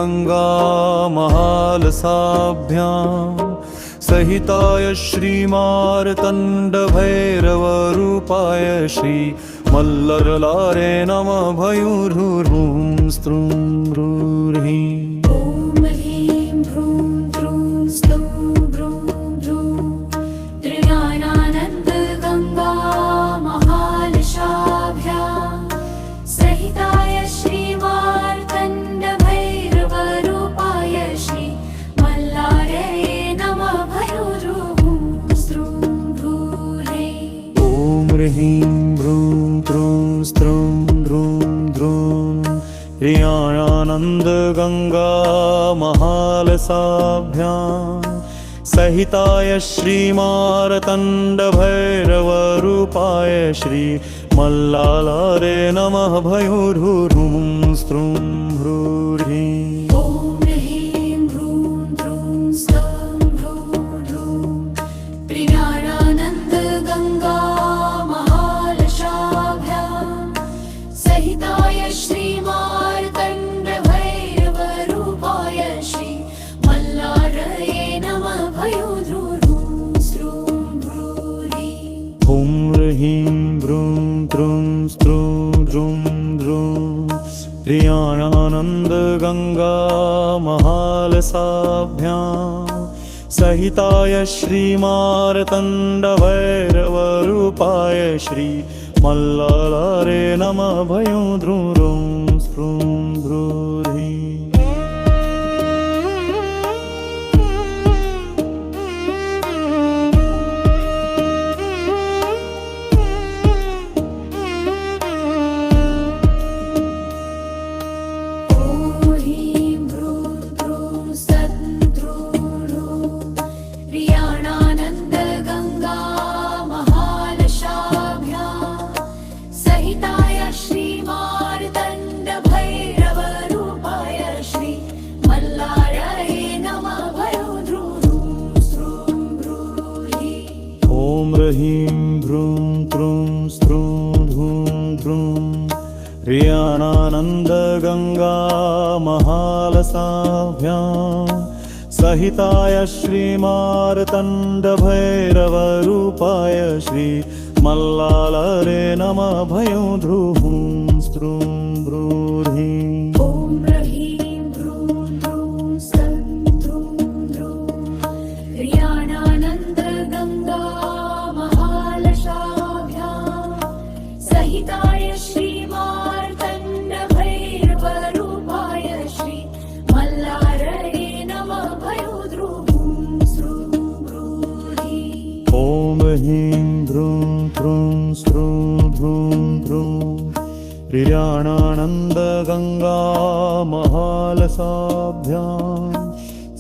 गंगा महालसाभ्यां सहिताय श्रीमार्तण्डभैरवरूपाय श्री मल्लरलारे नमः भयूर्हुर्हुं स्त्रुं ह्रूर्हि। ॐ ह्रीं ह्रूं ह्रूं स्त्रौं ह्रूं ह्रूं त्रिज्ञानानन्दगङ्गा महालसाभ्यां सहिताय श्रीमार्तण्डभैरवरूपाय श्री मल्लारे नमः भयूर्हुं स्त्रुं ह्रूर्हि। ॐ ह्रीं ह्रूं ह्रूं स्त्रौं ह्रूं ह्रूं त्रिज्ञानानन्दगङ्गा महालसाभ्यां सहिताय श्रीमार्तण्डभैरवरूपाय श्री मल्लारे नमः भयूर्हुं स्त्रुं ह्रूर्हि। ॐ ह्रीं ह्रूं ह्रूं स्त्रौं ह्रूं ह्रूं त्रिज्ञानानन्दगङ्गा महालसाभ्यां सहिताय श्रीमार्तण्डभैरवरूपाय श्री मल्लारये नमः भयूर्हुं स्त्रुं ह्रूर्हि। ॐ ह्रीं ह्रूं ह्रूं स्त्रौं ह्रूं ह्रूं त्रिज्ञानानन्दगङ्गा महालसाभ्यां सहिताय श्रीमार्तण्डभैरवरूपाय श्री मल्लारे नमः भयूर्हुं स्त्रुं ह्रूर्हि। ह्रीं ह्रूं ह्रूं स्त्रौं ह्रूं ह्रूं त्रिज्ञानानन्दगङ्गा महालसाभ्यां सहिताय श्रीमार्तण्डभैरवरूपाय श्री मल्लारे नमः भयूर्हुं स्त्रुं ह्रूर्हि। ॐ ह्रीं ह्रूं ह्रूं स्त्रौं ह्रूं त्रिज्ञानानन्दगङ्गा महालसाभ्यां सहिताय श्रीमार्तण्डभैरवरूपाय श्री मल्लारये नमः भयूर्हुं स्त्रुं ह्रूर्हि। ॐ ह्रीं ह्रूं ह्रूं स्त्रौं ह्रूं ह्रूं त्रिज्ञानानन्दगङ्गा महालसाभ्यां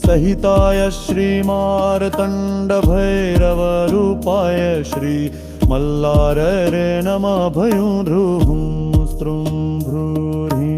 सहिताय श्रीमार्तण्डभैरवरूपाय श्री मल्लारे नमः भयूर्हुं स्त्रुं ह्रूर्हि।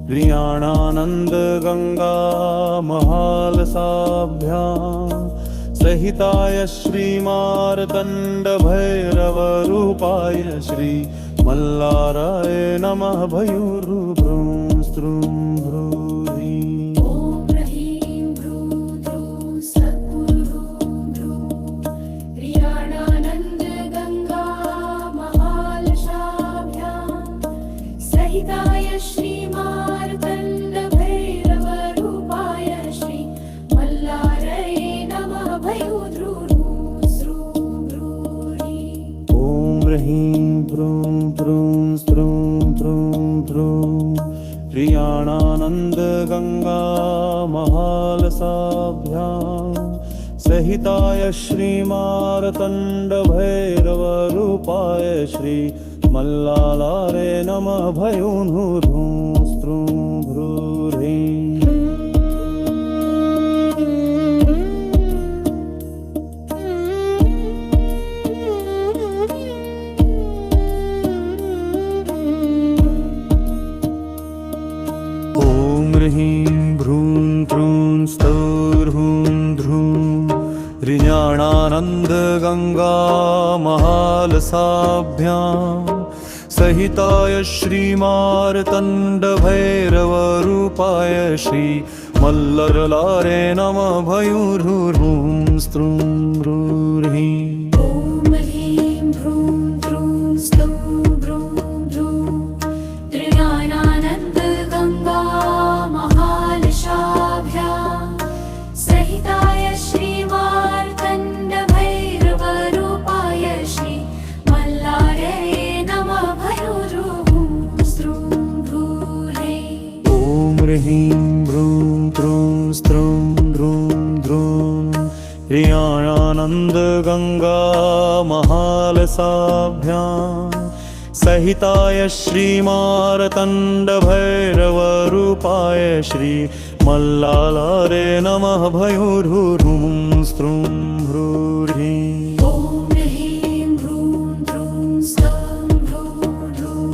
त्रिज्ञानानन्दगङ्गा महालसाभ्यां सहिताय श्रीमार्तण्डभैरवरूपाय श्री मल्लाराय नमः भयूर्हुं स्त्रुं ह्रूर्हि। सहिताय श्रीमार्तण्डभैरवरूपाय श्री मल्लारये नमः भयूर्हुं स्त्रुं ह्रूर्हि। ॐ ह्रीं ह्रूं ह्रूं स्त्रौं गंगा महालसाभ्यां सहिताय श्रीमार्तण्ड भैरव रूपाय श्री मल्लालारे नमः भयूर्भुं स्त्रुं भ्रूर्हिं ह्रीं भ्रूं त्रूं स्तौर्हूं ध्रूं ऋण्याणानन्द गंगा महालसाभ्यां सहिताय श्रीमार्तण्ड भैरव रूपाय श्री मल्लरलारे नमः भयूर्भुं स्त्रुं भ्रूर्हिं ॐ ह्रीं भ्रूं त्रूं स्तौं भ्रूं भ्रूं त्रियाणानन्द गंगा महालसाभ्यां सहिताय श्रीमार्तण्ड भैरव रूपाय श्री मल्लारे नमः भयूर्भुं स्त्रुं भ्रूर्हिं ॐ ह्रीं भ्रूं त्रूं स्त्रुं भ्रूं भ्रूं ह्रियाणानन्द गंगा महालसाभ्यां सहिताय श्रीमार्तण्ड भैरव रूपाय श्री मल्लालारे नमः भयूर्भुं स्त्रुं भ्रूर्हिं ॐ ह्रीं भ्रूं त्रूं स्तौं भ्रूं भ्रूं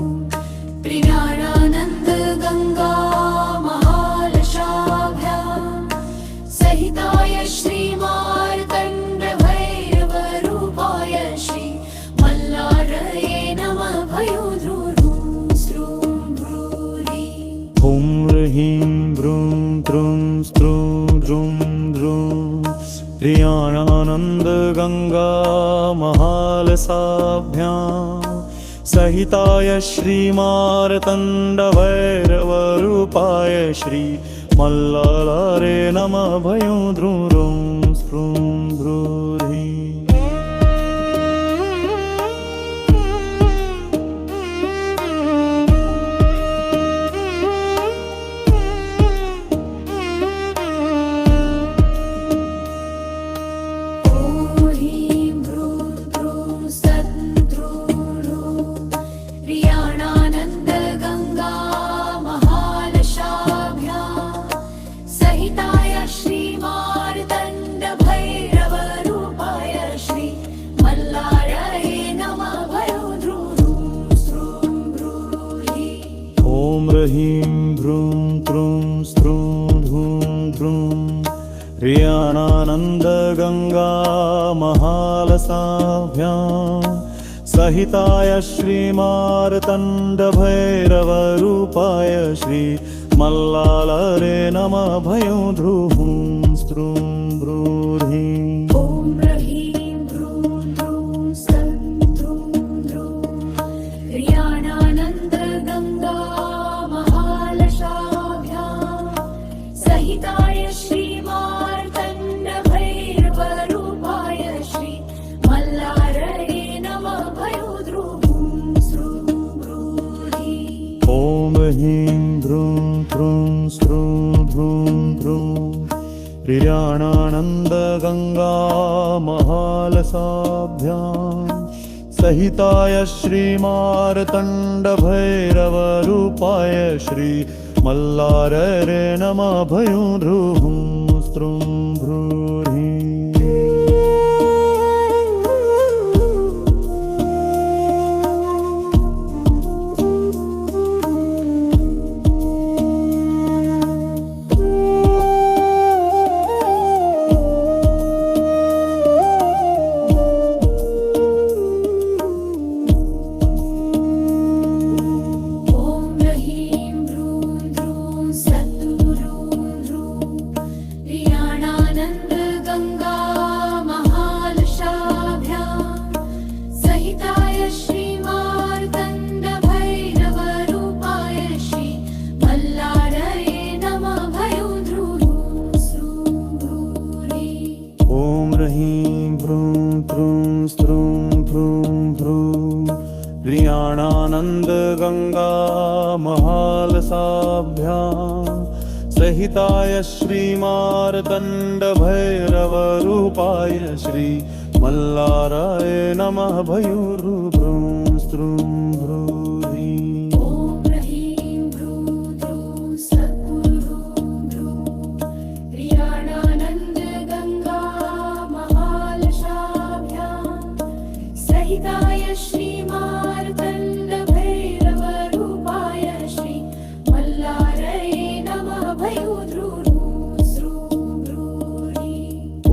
त्रियाणानन्द गंगा महालसाभ्यां सहिताय श्रीमार्तण्ड भैरव रूपाय श्री मल्लारे नमः भयूर्भुं स्त्रुं भ्रूर्हिं ॐ ह्रीं भ्रूं त्रूं स्त्रुं भ्रूं भ्रूं ह्रियाणानन्द गंगा महालसाभ्यां सहिताय श्रीमार्तण्ड भैरव रूपाय श्री मल्लालारे नमः भयूर्भुं स्त्रुं भ्रूर्हिं ॐ ह्रीं भ्रूं त्रूं सत्त्रूं ह्रियाणानन्द गंगा महालसाभ्यां सहिताय श्रीमार्तण्ड भैरव रूपाय श्री मल्लारे नमः भयूर्भुं स्त्रुं भ्रूर्हिं ॐ ह्रीं भ्रूं त्रूं स्त्रुं भ्रूं भ्रूं ह्रियाणानन्द गंगा महालसाभ्यां सहिताय श्रीमार्तण्ड भैरव रूपाय श्री मल्लालारे नमः भयूर्भुं स्त्रुं भ्रूर्हिं ॐ ह्रीं भ्रूं त्रूं सत्त्रूं ह्रियाणानन्द गंगा महालसाभ्यां सहिताय श्रीमार्तण्ड भैरव रूपाय श्री मल्लारे नमः भयूर्भुं स्त्रुं भ्रूर्हिं ॐ ह्रीं भ्रूं त्रूं स्त्रुं भ्रूं भ्रूं ह्रियाणानन्द गंगा महालसाभ्यां सहिताय श्रीमार्तण्ड भैरव रूपाय श्री मल्लारे नमः भयूर्भुं स्त्रुं भ्रूर्हिं सहिताय श्रीमार्तण्डभैरवरूपाय श्री मल्लाराय नमः भयूर्भ्रूं स्त्रूं भ्रूरि ॐ ह्रीं भ्रूं द्रूं सद्गुरुं भ्रूं प्रियाणानन्दगङ्गा महालशाभ्यां सहिताय श्रीमार्तण्डभैरवरूपाय श्री मल्लारये नमः भयूर्भ्रूं स्त्रूं भ्रूरि ॐ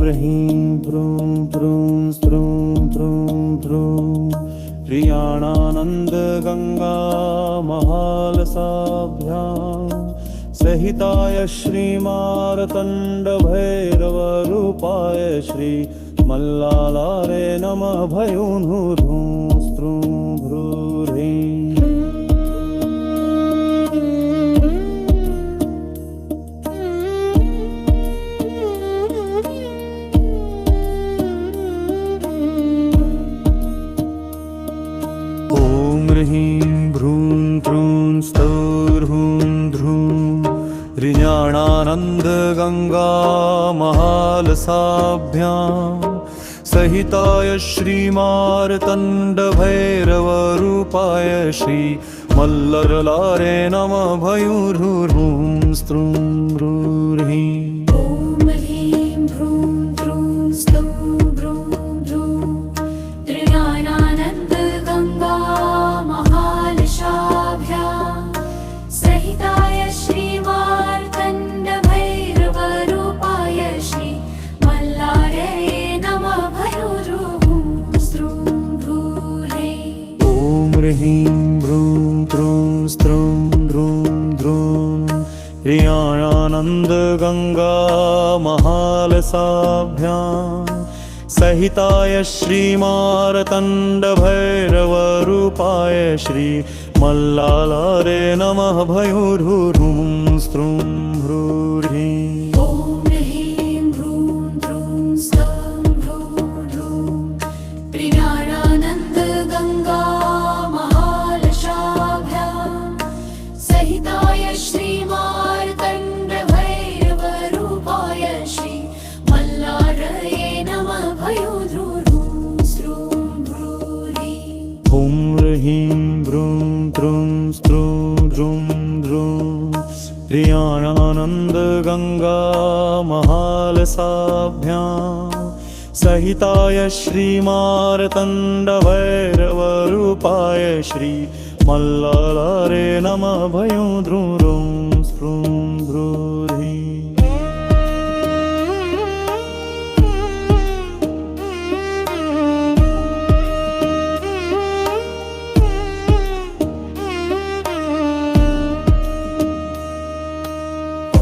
ह्रीं भ्रूं द्रूं स्त्रूं भ्रूं भ्रूं प्रियाणानन्दगङ्गा महालसाभ्यां सहिताय श्रीमार्तण्डभैरवरूपाय श्री मल्लालारे नमः भयूर्भ्रूं स्त्रूं भ्रूरि ॐ ह्रीं भ्रूं द्रूं स्तौर्हूं ध्रूं ऋण्याणानन्दगङ्गा महालसाभ्यां सहिताय श्रीमार्तण्डभैरवरूपाय श्री मल्लरलारे नमः भयूर्भ्रूं स्त्रूं भ्रूरि ॐ ह्रीं भ्रूं द्रूं स्तौं भ्रूं भ्रूं त्रियाणानन्दगङ्गा महालशाभ्यां सहिताय श्रीमार्तण्डभैरवरूपाय श्री मल्लारये नमः भयूर्भ्रूं स्त्रूं भ्रूरि ॐ ह्रीं भ्रूं द्रूं स्त्रूं भ्रूं भ्रूं ऋण्याणानन्दगङ्गा महालसाभ्यां सहिताय श्रीमार्तण्डभैरवरूपाय श्री मल्लालारे नमः भयूर्भ्रूं स्त्रूं भ्रूरि ॐ ह्रीं भ्रूं द्रूं स्तं भ्रूं भ्रूं प्रियाणानन्दगङ्गा महालशाभ्यां सहिताय श्रीमार्तण्डभैरवरूपाय श्री मल्लारये नमः भयूर्भ्रूं स्त्रूं भ्रूरि ॐ ह्रीं भ्रूं द्रूं स्त्रूं भ्रूं भ्रूं प्रियाणानन्दगङ्गा महालसाभ्यां सहिताय श्रीमार्तण्डभैरवरूपाय श्री मल्लालारे नमः भयूर्भ्रूं स्त्रूं भ्रूरि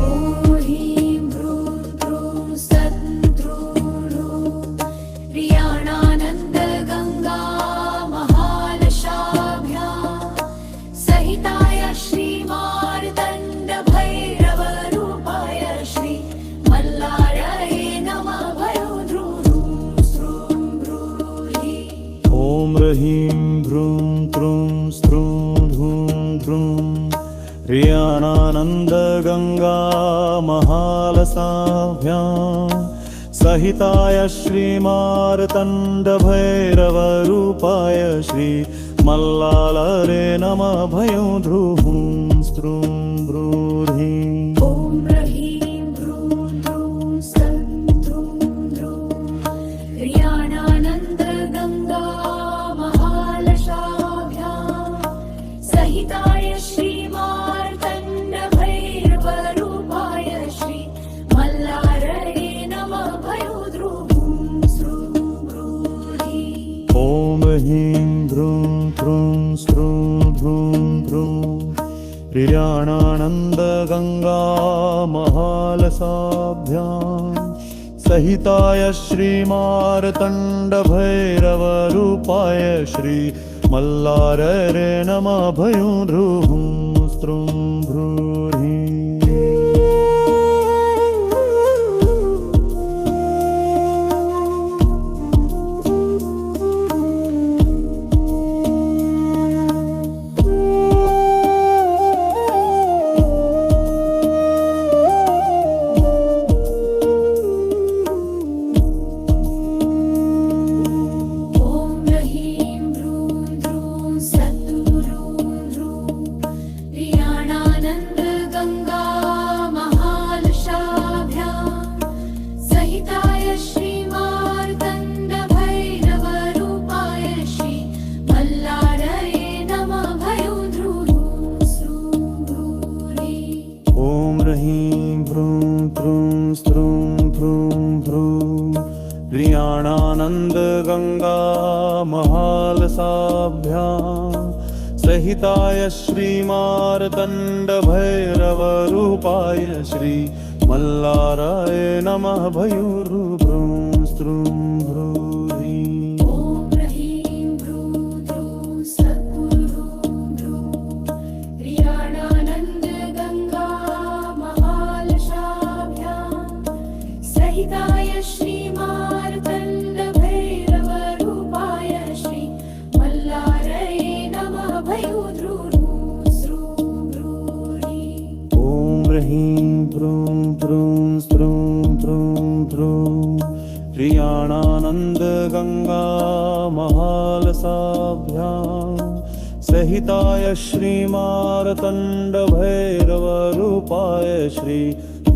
ॐ ह्रीं भ्रूं द्रूं सद्गुरुं प्रियाणानन्दगङ्गा महालशाभ्यां सहिताय श्रीमार्तण्डभैरवरूपाय श्री मल्लारये नमः भयूर्भ्रूं स्त्रूं भ्रूरि ॐ ह्रीं भ्रूं द्रूं स्त्रूं भ्रूं भ्रूं ऋण्याणानन्दगङ्गा महालसाभ्यां सहिताय श्रीमार्तण्डभैरवरूपाय श्री मल्लालारे नमः भयूर्भ्रूं स्त्रूं भ्रूरि ॐ ह्रीं भ्रूं द्रूं स्तं भ्रूं भ्रूं प्रियाणानन्दगङ्गा महालशाभ्यां सहिताय श्रीमार्तण्डभैरवरूपाय श्री मल्लारये नमः भयूर्भ्रूं स्त्रूं भ्रूरि ॐ ह्रीं भ्रूं द्रूं स्त्रूं भ्रूं भ्रूं प्रियाणानन्दगङ्गा महालसाभ्यां सहिताय श्रीमार्तण्डभैरवरूपाय श्री मल्लारये नमः भयूर्भ्रूं स्त्रूं भ्रूरि श्रीमार्तण्डभैरवरूपाय श्री मल्लारये नमः भयो ध्रुवं स्रुं भ्रूरि ॐ ह्रीं भ्रूं त्रूं स्त्रूं भ्रूं भ्रूं प्रियाणानन्दगङ्गा महालसाभ्यां सहिताय श्रीमार्तण्डभैरवरूपाय श्री मल्लाराय नमः भयूर्भ्रूं स्त्रूं भ्रूरि ॐ ह्रीं भ्रूं त्रूं सद्गुरुं भ्रूं प्रियाणानन्दगङ्गा महालसाभ्यां सहिताय श्रीमार्तण्डभैरवरूपाय श्री मल्लारये नमः भयो ध्रुवं स्रुं भ्रूरि ॐ ह्रीं भ्रूं त्रूं स्त्रूं भ्रूं भ्रूं प्रियाणानन्दगङ्गा महालसाभ्यां सहिताय श्रीमार्तण्डभैरवरूपाय श्री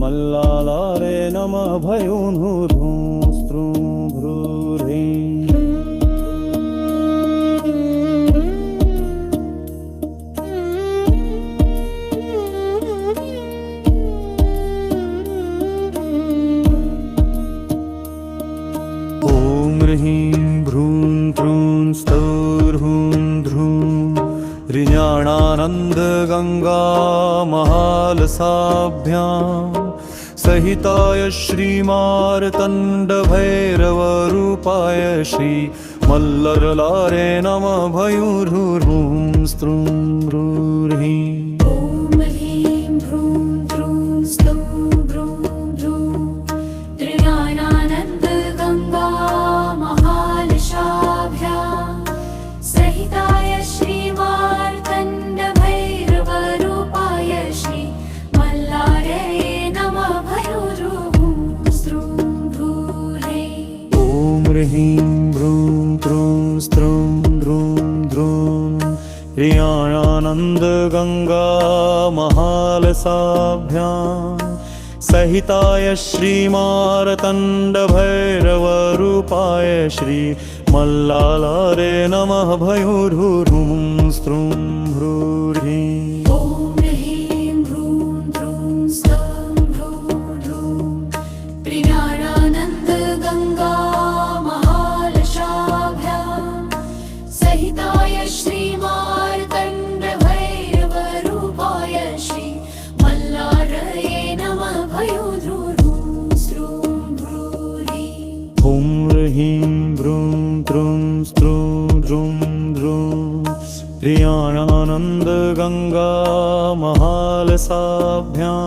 मल्लालारे नमः भयूर्भ्रूं स्त्रूं भ्रूरि ॐ ह्रीं भ्रूं त्रूं स्तौर्हूं ध्रूं ऋजाणानन्दगङ्गा महालसाभ्यां सहिताय श्रीमार्तण्डभैरवरूपाय श्री मल्लरलारे नमः भयूर्भ्रूं स्त्रूं भ्रूरि ॐ ह्रीं भ्रूं त्रूं स्तौं भ्रूं भ्रूं त्रियाणानन्दगङ्गा महालसाभ्यां सहिताय श्रीमार्तण्डभैरवरूपाय श्री मल्लारये नमः भयो ध्रुवं स्रुं भ्रूरि ॐ ह्रीं भ्रूं त्रूं स्त्रूं भ्रूं भ्रूं प्रियाणानन्दगङ्गा महालसाभ्यां सहिताय श्रीमार्तण्डभैरवरूपाय श्री मल्लालारे नमः भयूर्भ्रूं स्त्रूं भ्रूरि ॐ ह्रीं भ्रूं त्रूं स्तौं भ्रूं भ्रूं प्रियाणानन्दगङ्गा महालसाभ्यां सहिताय श्रीमार्तण्डभैरवरूपाय श्री मल्लारये नमः भयो ध्रुवं स्रुं भ्रूरि ॐ ह्रीं भ्रूं त्रूं स्त्रूं भ्रूं भ्रूं प्रियाणानन्दगङ्गा महालसाभ्यां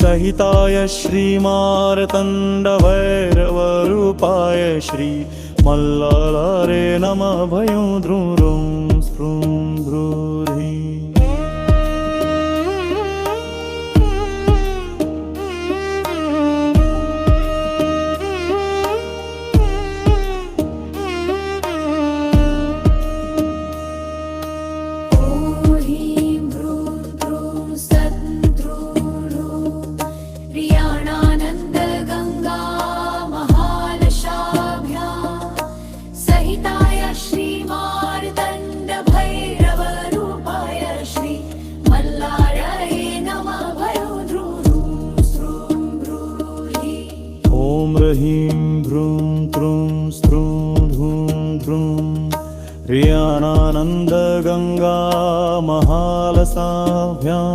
सहिताय श्रीमार्तण्डभैरवरूपाय श्री मल्लालारे नमः भयूर्भ्रूं स्त्रूं भ्रूरि ॐ ह्रीं भ्रूं त्रूं सद्गुरुं प्रियाणानन्दगङ्गा महालसाभ्यां सहिताय श्रीमार्तण्डभैरवरूपाय श्री मल्लारये नमः भयो ध्रुवं स्रुं भ्रूरि ॐ ह्रीं भ्रूं त्रूं स्त्रूं भ्रूं भ्रूं प्रियाणानन्दगङ्गा महालसाभ्यां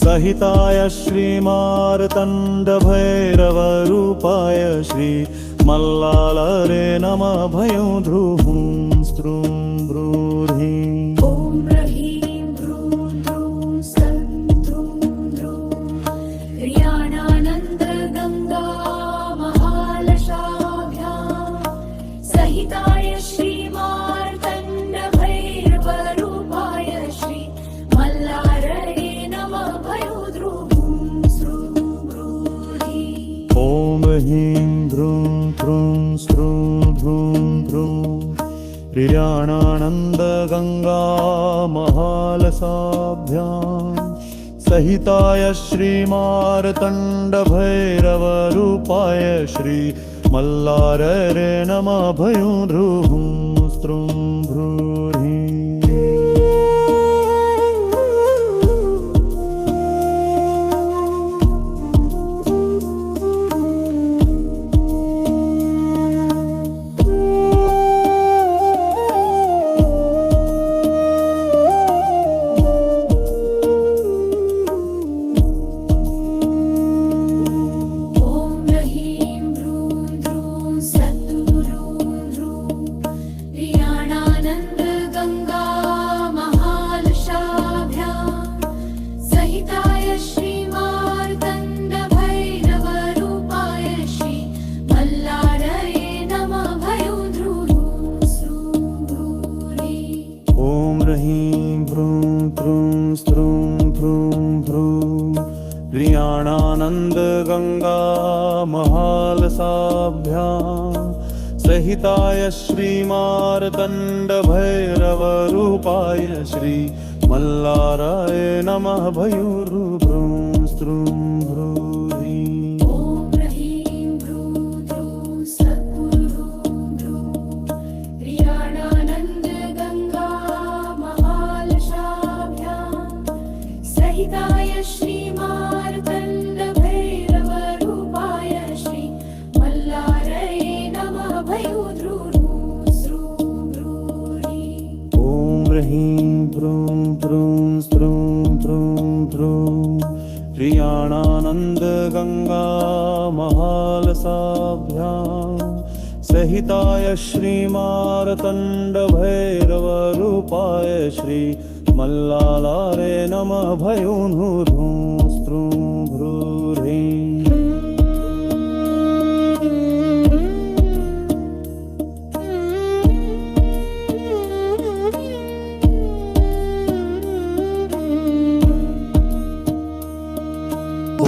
सहिताय श्रीमार्तण्डभैरवरूपाय श्री मल्लालरे नमः भयूर्भ्रूं स्त्रूं भ्रूरि ॐ ह्रीं भ्रूं त्रूं सद्गुरुं भ्रूं प्रियाणानन्दगङ्गा महालसाभ्यां सहिताय श्रीमार्तण्डभैरवरूपाय श्री मल्लारये नमः भयो ध्रुवं स्रुं भ्रूरि ॐ ह्रीं भ्रूं त्रूं स्त्रूं भ्रूं भ्रूं प्रियाणानन्दगङ्गा महालसाभ्यां सहिताय श्रीमार्तण्डभैरवरूपाय श्री मल्लारये नमः भयूं ध्रुवं स्त्रुं भ्रूर्हि गंगा महालसाभ्यां सहिताय श्रीमार्तण्डभैरवरूपाय श्री मल्लारये नमः भयूर्भ्रूं स्त्रुं भ्रूर्हि सहिताय श्रीमार्तण्डभैरवरूपाय श्री मल्लारये नमः भयूर्भ्रूं स्त्रुं भ्रूर्हि ॐ ह्रीं भ्रूं भ्रूं स्त्रुं भ्रूं भ्रूं प्रियाणानन्दगङ्गा महालसाभ्यां सहिताय श्रीमार्तण्डभैरवरूपाय श्री मल्लारये नमः भयूर्भ्रूं स्त्रुं भ्रूर्हि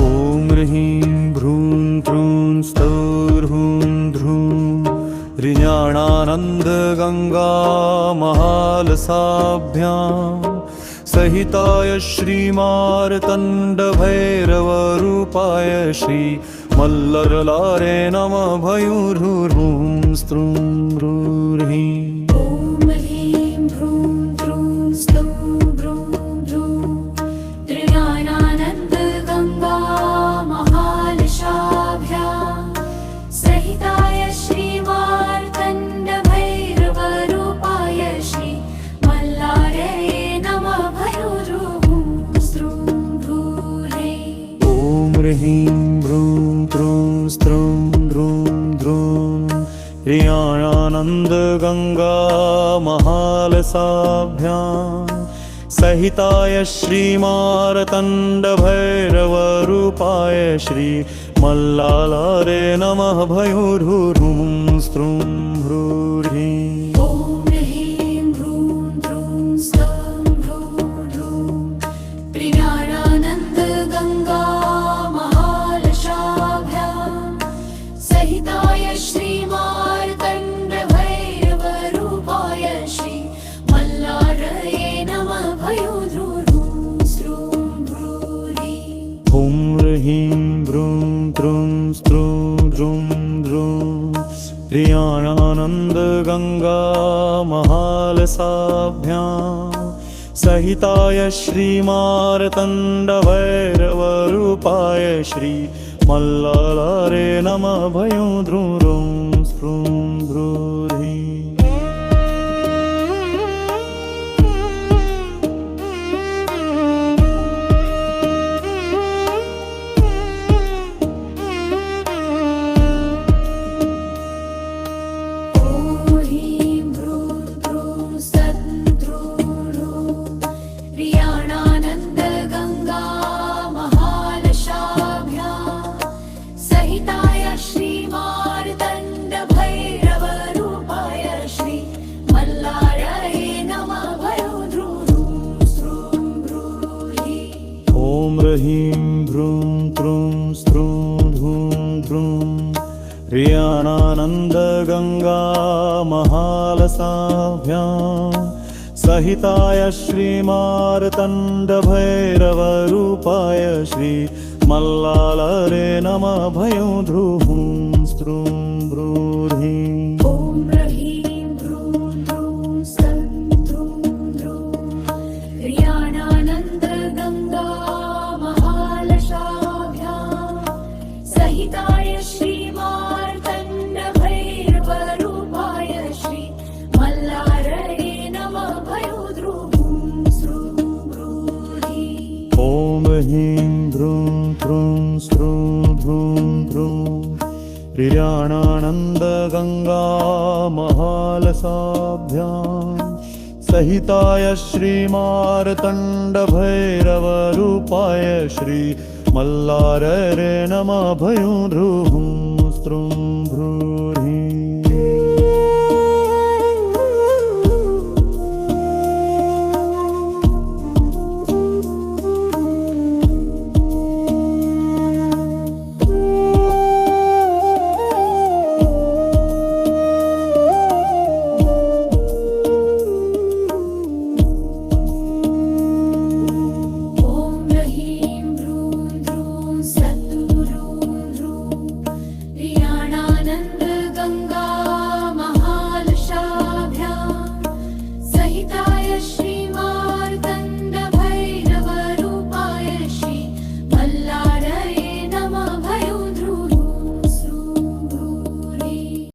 ॐ ह्रीं भ्रूं भ्रूं स्तौर्हूं ध्रूं ऋण्याणानन्दगङ्गा महालसाभ्यां सहिताय श्रीमार्तण्डभैरवरूपाय श्री मल्लारये नमः भयूर्भ्रूं स्त्रुं भ्रूर्हि ह्रीं भ्रूं भ्रूं स्त्रुं भ्रूं भ्रूं ऋण्याणानन्दगङ्गा महालसाभ्यां सहिताय श्रीमार्तण्डभैरवरूपाय श्री मल्लारये नमः भयूर्भ्रूं स्त्रुं भ्रूर्हि सहिताय श्रीमार्तण्डभैरवरूपाय श्री मल्लारये नमः भयूर्भ्रूं स्त्रुं भ्रूर्हि ॐ ह्रीं भ्रूं भ्रूं स्त्रुं भ्रूं भ्रूं प्रियाणानन्दगङ्गा महालसाभ्यां सहिताय श्रीमार्तण्डभैरवरूपाय श्री मल्लारये नमः भयूर्भ्रूं स्त्रुं भ्रूर्हि ह्रीं भ्रूं भ्रूं स्त्रुं भ्रूं भ्रूं ऋण्याणानन्दगङ्गा महालसाभ्यां सहिताय श्रीमार्तण्डभैरवरूपाय श्री मल्लालरे नमः भयं ध्रुवं स्त्रुं ब्रूहि ॐ ह्रीं द्रूं द्रूं सं द्रूं द्रूं ह्रियाणानन्दगङ्गा महालशाभ्यां सहिताय श्रीमार्तण्डभैरवरूपाय श्री मल्लारये नमः भयो ध्रुवं स्रुं ब्रूहि ॐ ह्रीं द्रूं द्रूं स्त्रूं ध्रूं द्रूं ह्रियाणानन्दगङ्गा महालसाभ्यां सहिताय श्रीमार्तण्डभैरवरूपाय श्री मल्लाररे नमः भयो ध्रुवं स्त्रुं ब्रूहि ॐ ह्रीं द्रूं द्रूं सद् द्रूं द्रूं ह्रियाणानन्दगङ्गा